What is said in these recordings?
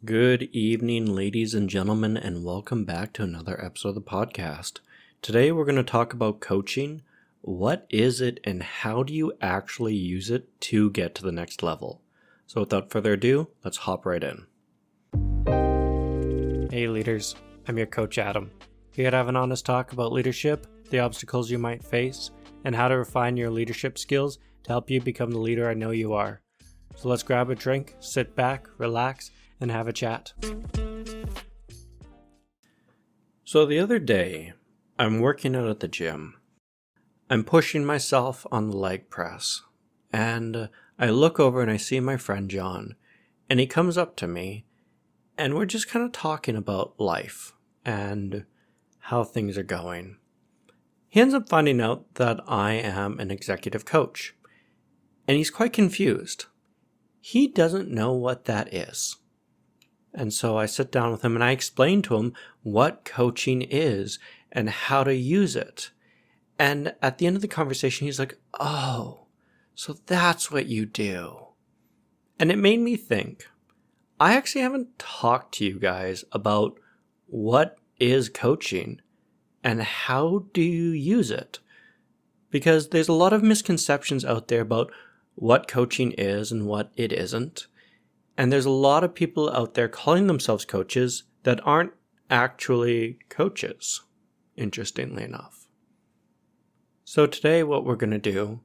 Good evening, ladies and gentlemen, and welcome back to another episode of the podcast. Today we're going to talk about coaching. What is it and how do you actually use it to get to the next level? So without further ado, let's hop right in. Hey leaders, I'm your coach Adam. Here to have an honest talk about leadership, the obstacles you might face, and how to refine your leadership skills to help you become the leader I know you are. So let's grab a drink, sit back, relax, and have a chat. So the other day, I'm working out at the gym. I'm pushing myself on the leg press, and I look over and I see my friend John, and he comes up to me, and we're just kind of talking about life and how things are going. He ends up finding out that I am an executive coach, and he's quite confused. He doesn't know what that is. And so I sit down with him and I explain to him what coaching is and how to use it. And at the end of the conversation, he's like, "Oh, so that's what you do." And it made me think, I actually haven't talked to you guys about what is coaching and how do you use it? Because there's a lot of misconceptions out there about what coaching is and what it isn't. And there's a lot of people out there calling themselves coaches that aren't actually coaches, interestingly enough. So today what we're going to do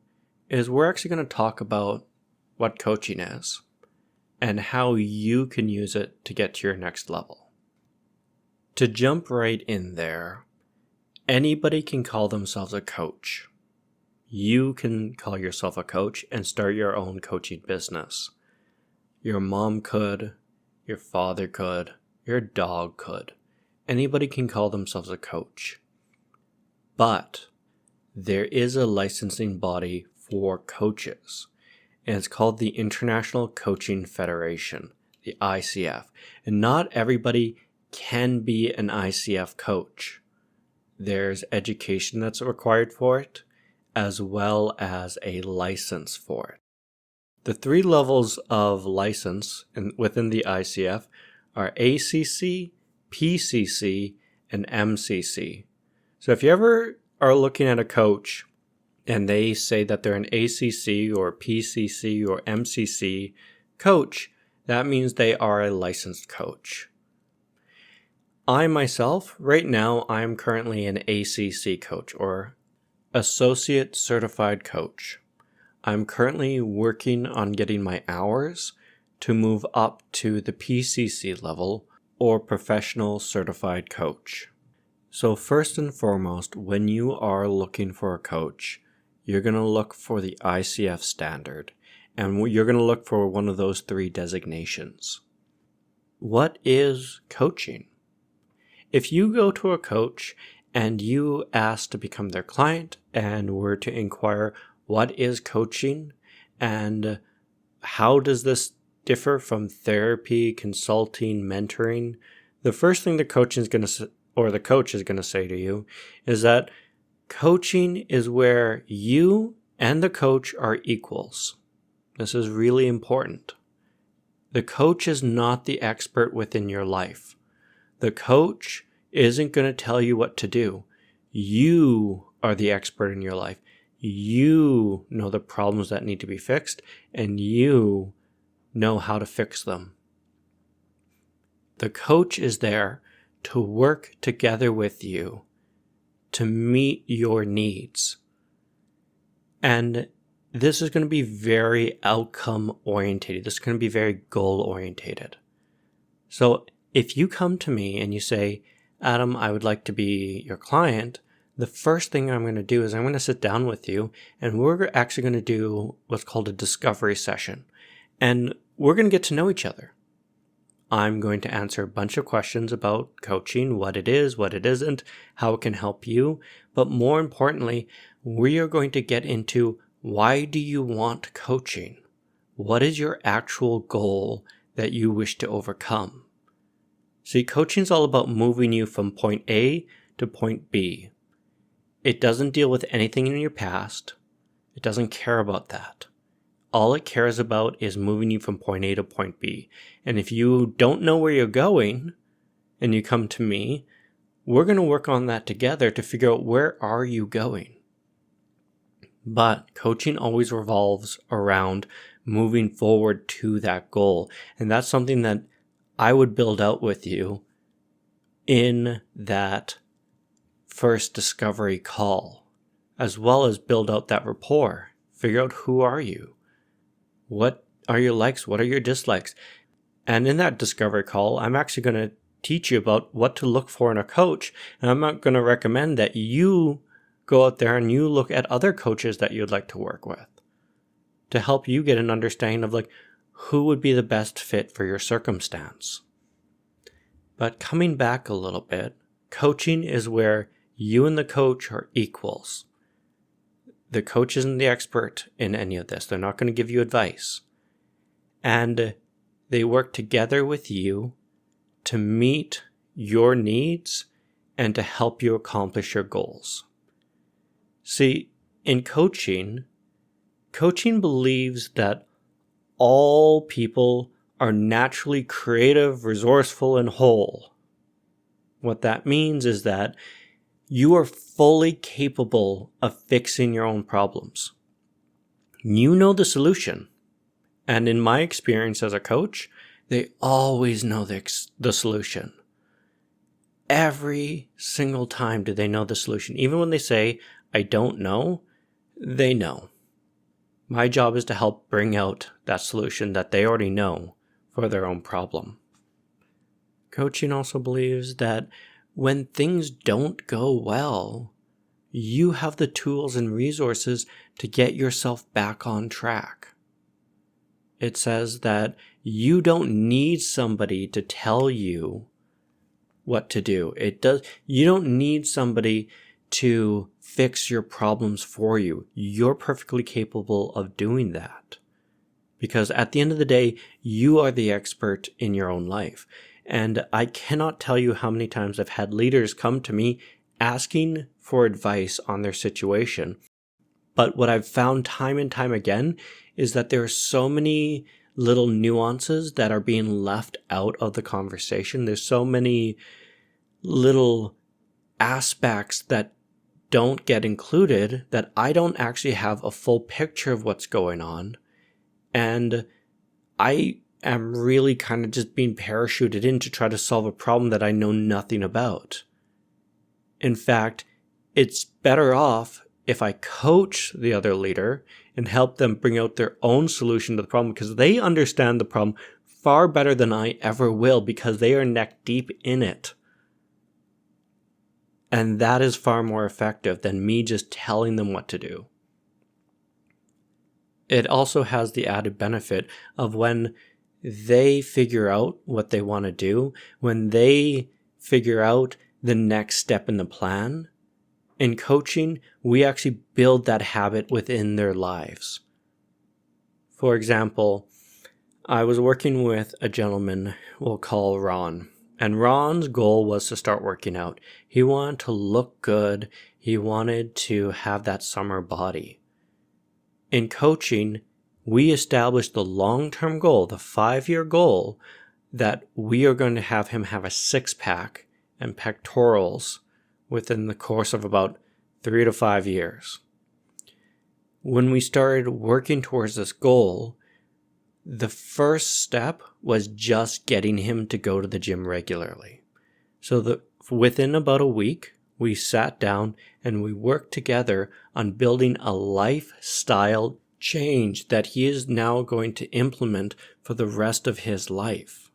is we're actually going to talk about what coaching is and how you can use it to get to your next level. To jump right in there, anybody can call themselves a coach. You can call yourself a coach and start your own coaching business. Your mom could, your father could, your dog could. Anybody can call themselves a coach. But there is a licensing body for coaches, and it's called the International Coaching Federation, the ICF. And not everybody can be an ICF coach. There's education that's required for it, as well as a license for it. The three levels of license within the ICF are ACC, PCC, and MCC. So if you ever are looking at a coach and they say that they're an ACC or PCC or MCC coach, that means they are a licensed coach. I myself, right now, I'm currently an ACC coach or Associate Certified Coach. I'm currently working on getting my hours to move up to the PCC level or Professional Certified Coach. So first and foremost, when you are looking for a coach, you're going to look for the ICF standard and you're going to look for one of those three designations. What is coaching? If you go to a coach and you ask to become their client and were to inquire what is coaching and how does this differ from therapy, consulting, mentoring, the first thing the coach is going to say to you is that coaching is where you and the coach are equals. This is really important. The coach is not the expert within your life. The coach isn't going to tell you what to do. You are the expert in your life. You know the problems that need to be fixed, and you know how to fix them. The coach is there to work together with you to meet your needs. And this is going to be very outcome orientated. This is going to be very goal orientated. So if you come to me and you say, "Adam, I would like to be your client," the first thing I'm going to do is I'm going to sit down with you and we're actually going to do what's called a discovery session. And we're going to get to know each other. I'm going to answer a bunch of questions about coaching, what it is, what it isn't, how it can help you. But more importantly, we are going to get into why do you want coaching? What is your actual goal that you wish to overcome? See, coaching is all about moving you from point A to point B. It doesn't deal with anything in your past. It doesn't care about that. all it cares about is moving you from point A to point B. And if you don't know where you're going and you come to me, we're going to work on that together to figure out where are you going. But coaching always revolves around moving forward to that goal. And that's something that I would build out with you in that first discovery call, as well as build out that rapport. Figure out who are you? What are your likes? What are your dislikes? And in that discovery call, I'm actually going to teach you about what to look for in a coach. And I'm not going to recommend that you go out there and you look at other coaches that you'd like to work with to help you get an understanding of who would be the best fit for your circumstance. But coming back a little bit, coaching is where you and the coach are equals. The coach isn't the expert in any of this. They're not going to give you advice. And they work together with you to meet your needs and to help you accomplish your goals. See, in coaching believes that all people are naturally creative, resourceful, and whole. What that means is that you are fully capable of fixing your own problems. You know the solution. And in my experience as a coach, they always know the solution. Every single time do they know the solution. Even when they say, I don't know, they know. My job is to help bring out that solution that they already know for their own problem. Coaching also believes that when things don't go well, you have the tools and resources to get yourself back on track. It says that you don't need somebody to tell you what to do. You don't need somebody to fix your problems for you. You're perfectly capable of doing that. Because at the end of the day, you are the expert in your own life. And I cannot tell you how many times I've had leaders come to me asking for advice on their situation. But what I've found time and time again is that there are so many little nuances that are being left out of the conversation. There's so many little aspects that don't get included that I don't actually have a full picture of what's going on. And I am really kind of just being parachuted in to try to solve a problem that I know nothing about. In fact, it's better off if I coach the other leader and help them bring out their own solution to the problem, because they understand the problem far better than I ever will, because they are neck deep in it. And that is far more effective than me just telling them what to do. It also has the added benefit of when they figure out what they want to do, when they figure out the next step in the plan, in coaching, we actually build that habit within their lives. For example, I was working with a gentleman we'll call Ron. And Ron's goal was to start working out. He wanted to look good. He wanted to have that summer body. In coaching, we established the long-term goal, the 5-year goal, that we are going to have him have a 6-pack and pectorals within the course of about 3 to 5 years. When we started working towards this goal, the first step was just getting him to go to the gym regularly. So within about a week, we sat down and we worked together on building a lifestyle change that he is now going to implement for the rest of his life.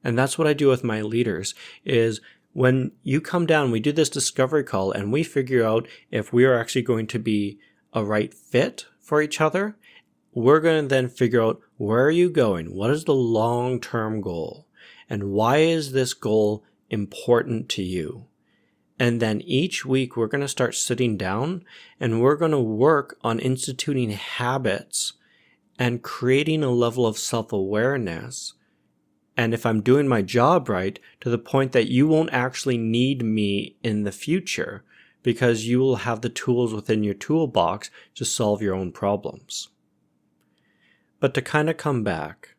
And that's what I do with my leaders, is when you come down, we do this discovery call and we figure out if we are actually going to be a right fit for each other. We're going to then figure out, where are you going? What is the long-term goal? And why is this goal important to you? And then each week we're going to start sitting down and we're going to work on instituting habits and creating a level of self-awareness. And if I'm doing my job right, to the point that you won't actually need me in the future, because you will have the tools within your toolbox to solve your own problems. But to kind of come back,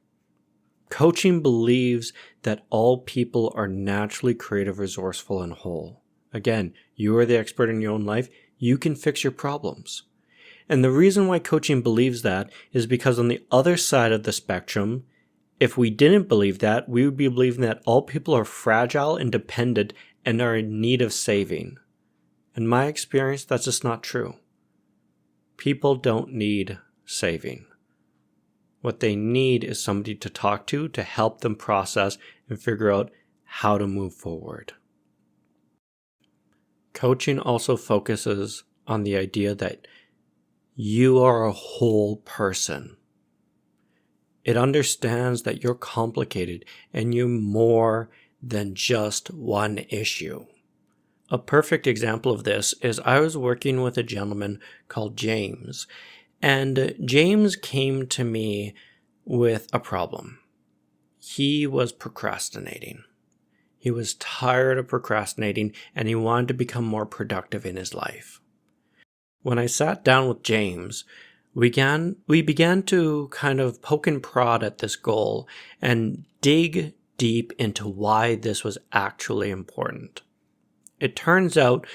coaching believes that all people are naturally creative, resourceful, and whole. Again, you are the expert in your own life. You can fix your problems. And the reason why coaching believes that is because on the other side of the spectrum, if we didn't believe that, we would be believing that all people are fragile and dependent and are in need of saving. In my experience, that's just not true. People don't need saving. What they need is somebody to talk to help them process and figure out how to move forward. Coaching also focuses on the idea that you are a whole person. It understands that you're complicated and you're more than just one issue. A perfect example of this is I was working with a gentleman called James, and James came to me with a problem. He was procrastinating. He was tired of procrastinating and he wanted to become more productive in his life. When I sat down with James, we began to kind of poke and prod at this goal and dig deep into why this was actually important. It turns out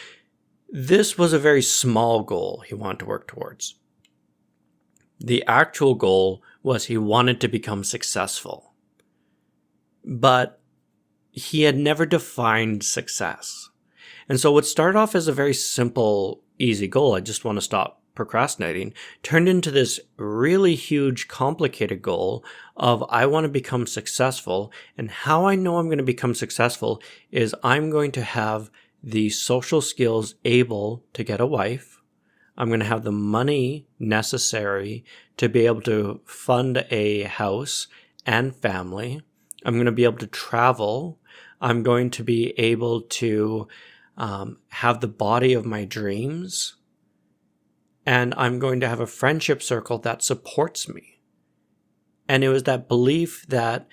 this was a very small goal he wanted to work towards. The actual goal was he wanted to become successful. But he had never defined success. And so what started off as a very simple, easy goal, I just want to stop procrastinating, turned into this really huge, complicated goal of I want to become successful. And how I know I'm going to become successful is I'm going to have the social skills able to get a wife. I'm going to have the money necessary to be able to fund a house and family. I'm going to be able to travel. I'm going to be able to have the body of my dreams. And I'm going to have a friendship circle that supports me. And it was that belief that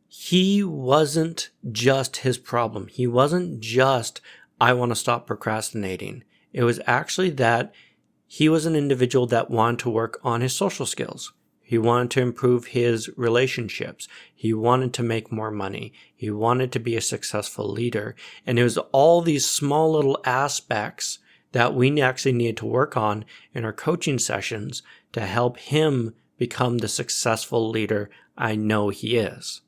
he wasn't just his problem. He wasn't just, I want to stop procrastinating. It was actually that he was an individual that wanted to work on his social skills. He wanted to improve his relationships. He wanted to make more money. He wanted to be a successful leader. And it was all these small little aspects that we actually needed to work on in our coaching sessions to help him become the successful leader I know he is.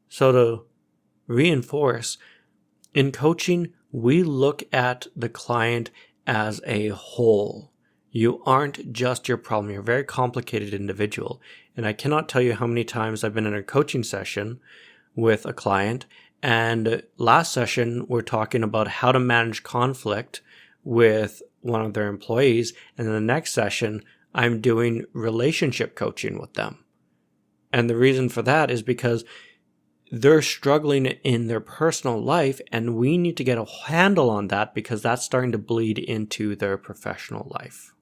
So to reinforce, in coaching, we look at the client as a whole. You aren't just your problem. You're a very complicated individual. And I cannot tell you how many times I've been in a coaching session with a client. And last session, we're talking about how to manage conflict with one of their employees. And in the next session, I'm doing relationship coaching with them. And the reason for that is because they're struggling in their personal life, and we need to get a handle on that because that's starting to bleed into their professional life.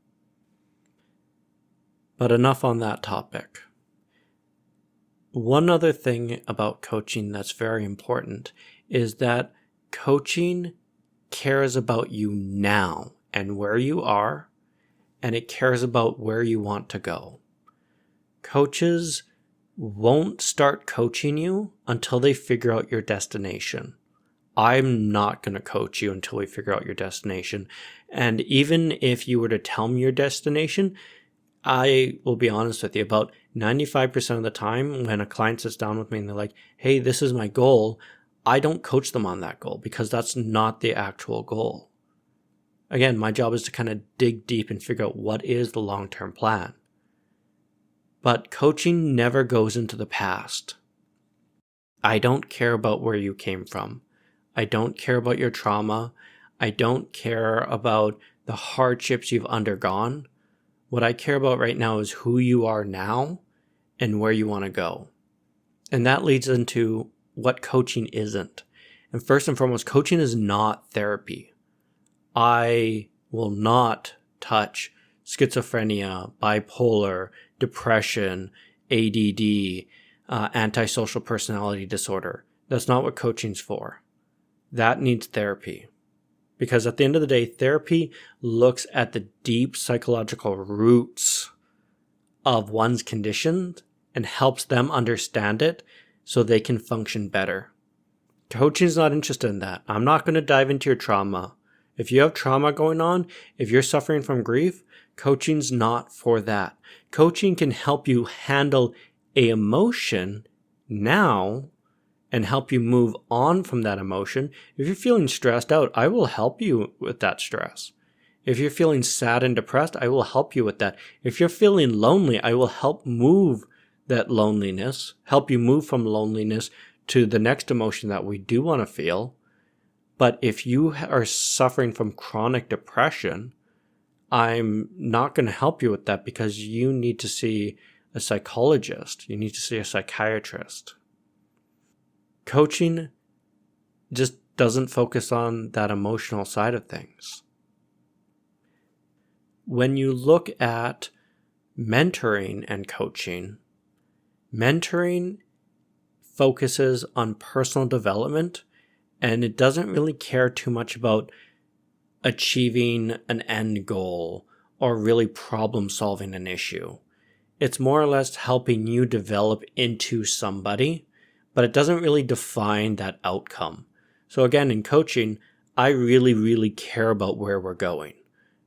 But enough on that topic. One other thing about coaching that's very important is that coaching cares about you now and where you are, and it cares about where you want to go. Coaches won't start coaching you until they figure out your destination. I'm not going to coach you until we figure out your destination. And even if you were to tell me your destination, I will be honest with you, about 95% of the time when a client sits down with me and they're like, hey, this is my goal, I don't coach them on that goal because that's not the actual goal. Again, my job is to kind of dig deep and figure out what is the long-term plan. But coaching never goes into the past. I don't care about where you came from. I don't care about your trauma. I don't care about the hardships you've undergone. What I care about right now is who you are now and where you want to go. And that leads into what coaching isn't. And first and foremost, coaching is not therapy. I will not touch schizophrenia, bipolar, depression, ADD, antisocial personality disorder. That's not what coaching's for. That needs therapy. Because at the end of the day, therapy looks at the deep psychological roots of one's condition and helps them understand it so they can function better. Coaching is not interested in that. I'm not going to dive into your trauma. If you have trauma going on, if you're suffering from grief, coaching's not for that. Coaching can help you handle an emotion now and help you move on from that emotion. If you're feeling stressed out, I will help you with that stress. If you're feeling sad and depressed, I will help you with that. If you're feeling lonely, I will help move that loneliness, help you move from loneliness to the next emotion that we do want to feel. But if you are suffering from chronic depression, I'm not going to help you with that because you need to see a psychologist. You need to see a psychiatrist. Coaching just doesn't focus on that emotional side of things. When you look at mentoring and coaching, mentoring focuses on personal development, and it doesn't really care too much about achieving an end goal or really problem solving an issue. It's more or less helping you develop into somebody, but it doesn't really define that outcome. So again, in coaching, I really care about where we're going.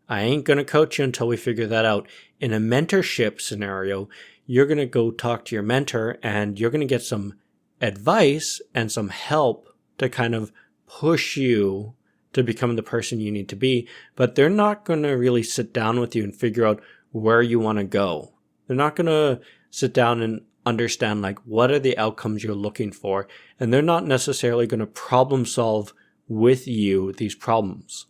I ain't going to coach you until we figure that out. In a mentorship scenario, you're going to go talk to your mentor and you're going to get some advice and some help to kind of push you to become the person you need to be, but they're not going to really sit down with you and figure out where you want to go. They're not going to sit down and understand like what are the outcomes you're looking for, and they're not necessarily going to problem solve with you these problems.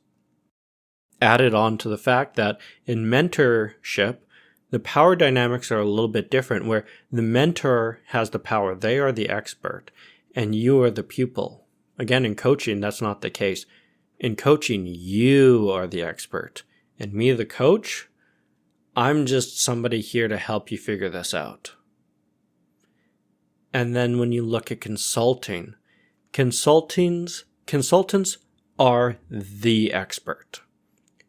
Added on to the fact that in mentorship, the power dynamics are a little bit different, where the mentor has the power. They are the expert, and you are the pupil. Again, in coaching, that's not the case. In coaching, you are the expert, and me, the coach, I'm just somebody here to help you figure this out. And then when you look at consulting, consultants are the expert.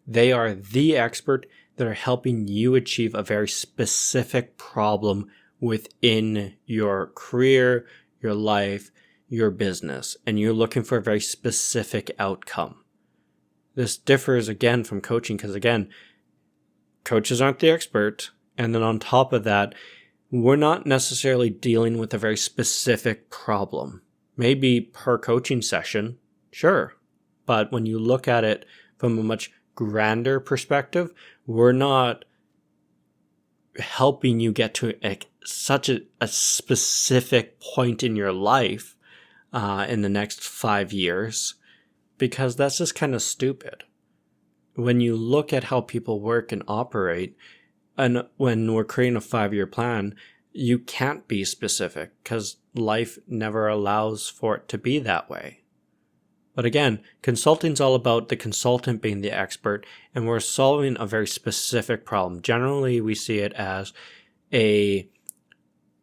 They are the expert that are helping you achieve a very specific problem within your career, your life, your business, and you're looking for a very specific outcome. This differs again from coaching because again, coaches aren't the expert, and then on top of that, we're not necessarily dealing with a very specific problem. Maybe per coaching session, sure, but when you look at it from a much grander perspective, we're not helping you get to such a specific point in your life in the next 5 years, because that's just kind of stupid. When you look at how people work and operate, and when we're creating a 5-year plan, you can't be specific because life never allows for it to be that way. But again, consulting's all about the consultant being the expert, and we're solving a very specific problem. Generally, we see it as a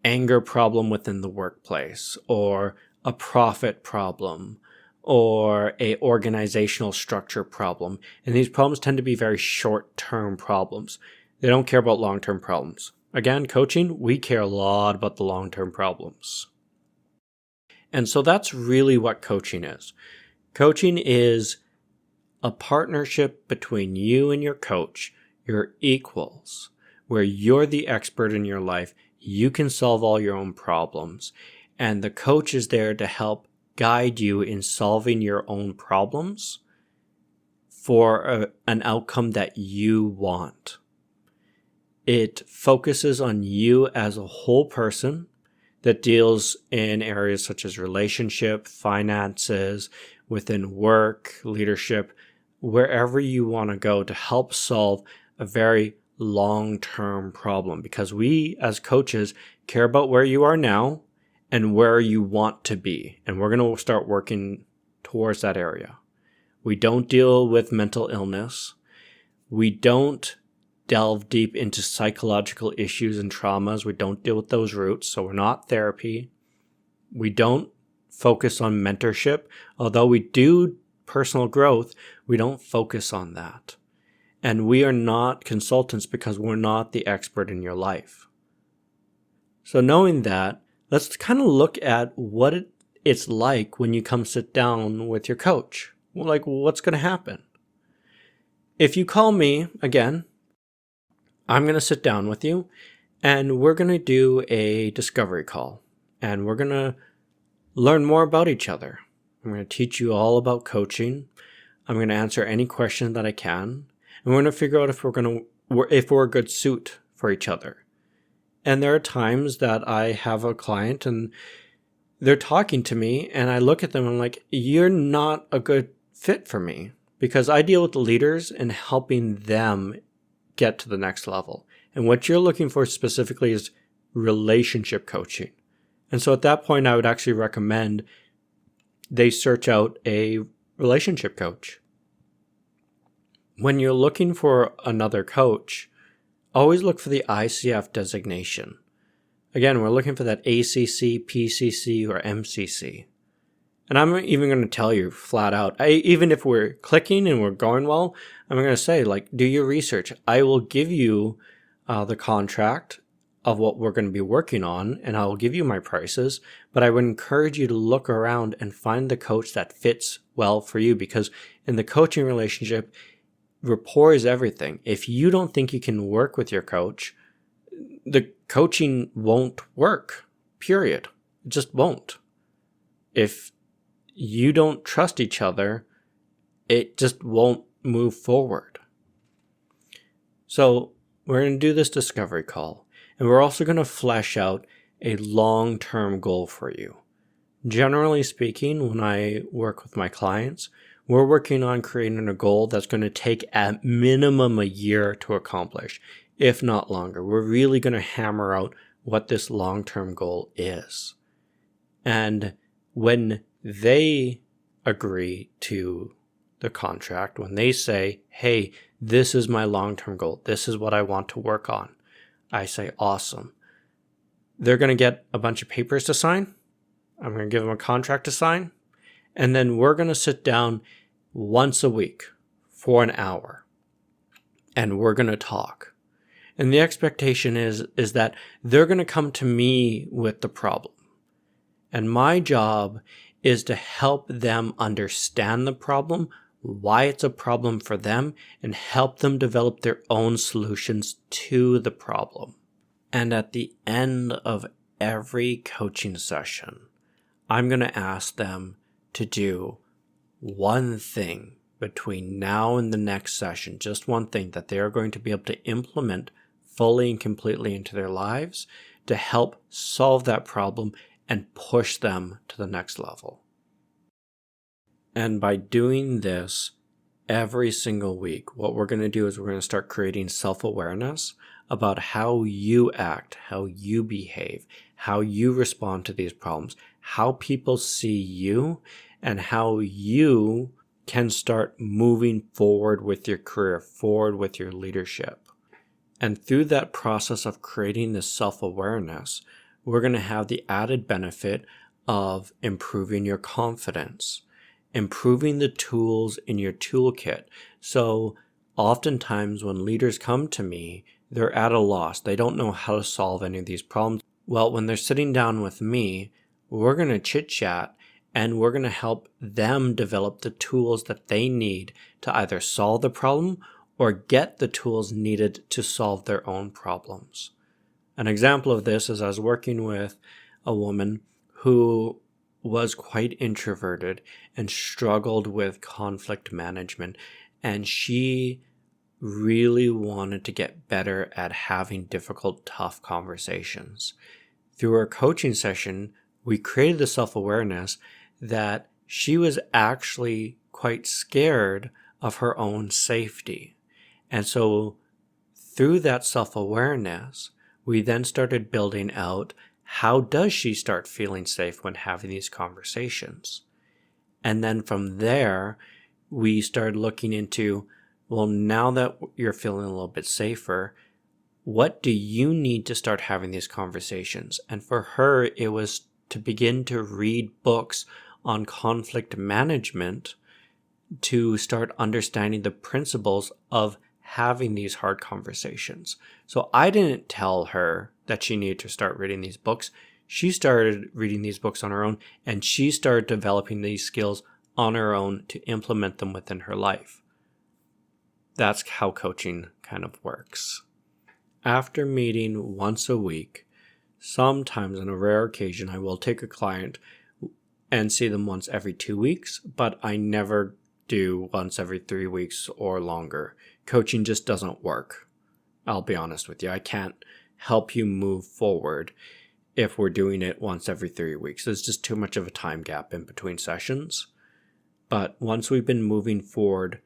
anger problem within the workplace, or a profit problem, or a organizational structure problem. And these problems tend to be very short-term problems. They don't care about long-term problems. Again, coaching, we care a lot about the long-term problems. And so that's really what coaching is. Coaching is a partnership between you and your coach, your equals, where you're the expert in your life. You can solve all your own problems, and the coach is there to help guide you in solving your own problems for an outcome that you want. It focuses on you as a whole person that deals in areas such as relationship, finances, within work, leadership, wherever you want to go to help solve a very long-term problem. Because we as coaches care about where you are now and where you want to be. And we're going to start working towards that area. We don't deal with mental illness. We don't delve deep into psychological issues and traumas. We don't deal with those roots. So we're not therapy. We don't focus on mentorship. Although we do personal growth, we don't focus on that. And we are not consultants because we're not the expert in your life. So knowing that, let's kind of look at what it's like when you come sit down with your coach. Like, what's going to happen? If you call me, again, I'm going to sit down with you and we're going to do a discovery call. And we're going to learn more about each other. I'm going to teach you all about coaching. I'm going to answer any question that I can. And we're going to figure out if we're a good suit for each other. And there are times that I have a client and they're talking to me and I look at them and I'm like, you're not a good fit for me, because I deal with the leaders and helping them get to the next level. And what you're looking for specifically is relationship coaching. And so at that point, I would actually recommend they search out a relationship coach. When you're looking for another coach, always look for the ICF designation. Again, we're looking for that ACC, PCC, or MCC. And I'm even going to tell you flat out, even if we're clicking and we're going well, I'm going to say, like, do your research. I will give you the contract of what we're going to be working on, and I'll give you my prices, but I would encourage you to look around and find the coach that fits well for you, because in the coaching relationship, rapport is everything. If you don't think you can work with your coach, the coaching won't work, period. It just won't. If you don't trust each other, it just won't move forward. So we're going to do this discovery call, and we're also going to flesh out a long-term goal for you. Generally speaking, when I work with my clients, we're working on creating a goal that's going to take at minimum a year to accomplish, if not longer. We're really going to hammer out what this long-term goal is. And when they agree to the contract, when they say, hey, this is my long-term goal, this is what I want to work on, I say, awesome. They're going to get a bunch of papers to sign. I'm going to give them a contract to sign. And then we're going to sit down once a week for an hour. And we're going to talk. And the expectation is that they're going to come to me with the problem. And my job is to help them understand the problem, why it's a problem for them, and help them develop their own solutions to the problem. And at the end of every coaching session, I'm going to ask them to do one thing between now and the next session, just one thing that they are going to be able to implement fully and completely into their lives to help solve that problem and push them to the next level. And by doing this every single week, what we're going to do is we're going to start creating self-awareness about how you act, how you behave, how you respond to these problems, how people see you, and how you can start moving forward with your career, forward with your leadership. And through that process of creating this self-awareness, we're going to have the added benefit of improving your confidence, improving the tools in your toolkit. So oftentimes when leaders come to me, they're at a loss. They don't know how to solve any of these problems. Well, when they're sitting down with me, we're going to chit-chat and we're going to help them develop the tools that they need to either solve the problem or get the tools needed to solve their own problems. An example of this is I was working with a woman who was quite introverted and struggled with conflict management, and she really wanted to get better at having difficult, tough conversations. Through our coaching session, we created the self-awareness that she was actually quite scared of her own safety. And so through that self-awareness, we then started building out how does she start feeling safe when having these conversations. And then from there, we started looking into, well, now that you're feeling a little bit safer, what do you need to start having these conversations? And for her, it was to begin to read books on conflict management to start understanding the principles of having these hard conversations. So I didn't tell her that she needed to start reading these books. She started reading these books on her own, and she started developing these skills on her own to implement them within her life. That's how coaching kind of works. After meeting once a week, sometimes on a rare occasion, I will take a client and see them once every 2 weeks, but I never do once every 3 weeks or longer. Coaching just doesn't work. I'll be honest with you. I can't help you move forward if we're doing it once every 3 weeks. There's just too much of a time gap in between sessions. But once we've been moving forward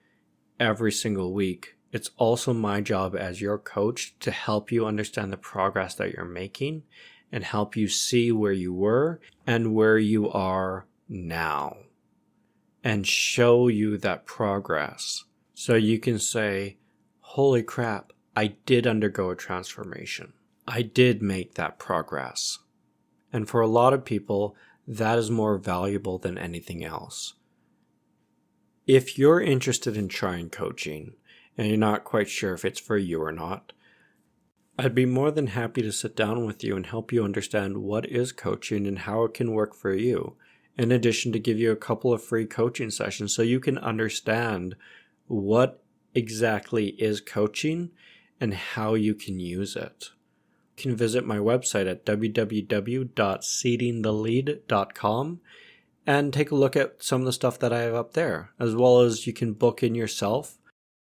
every single week, it's also my job as your coach to help you understand the progress that you're making and help you see where you were and where you are now, and show you that progress so you can say, holy crap, I did undergo a transformation. I did make that progress. And for a lot of people, that is more valuable than anything else. If you're interested in trying coaching and you're not quite sure if it's for you or not, I'd be more than happy to sit down with you and help you understand what is coaching and how it can work for you. In addition to give you a couple of free coaching sessions so you can understand what exactly is coaching and how you can use it. You can visit my website at www.seedingthelead.com and take a look at some of the stuff that I have up there, as well as you can book in yourself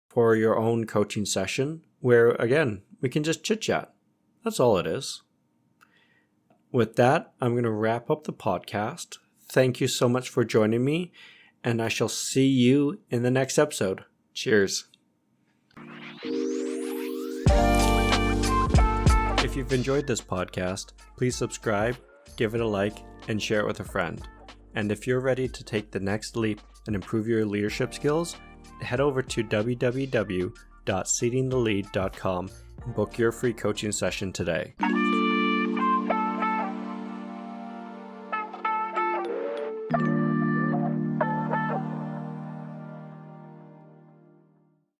for your own coaching session where, again, we can just chit-chat. That's all it is. With that, I'm going to wrap up the podcast. Thank you so much for joining me, and I shall see you in the next episode. Cheers. If you've enjoyed this podcast, please subscribe, give it a like, and share it with a friend. And if you're ready to take the next leap and improve your leadership skills, head over to www.seedingthelead.com and book your free coaching session today.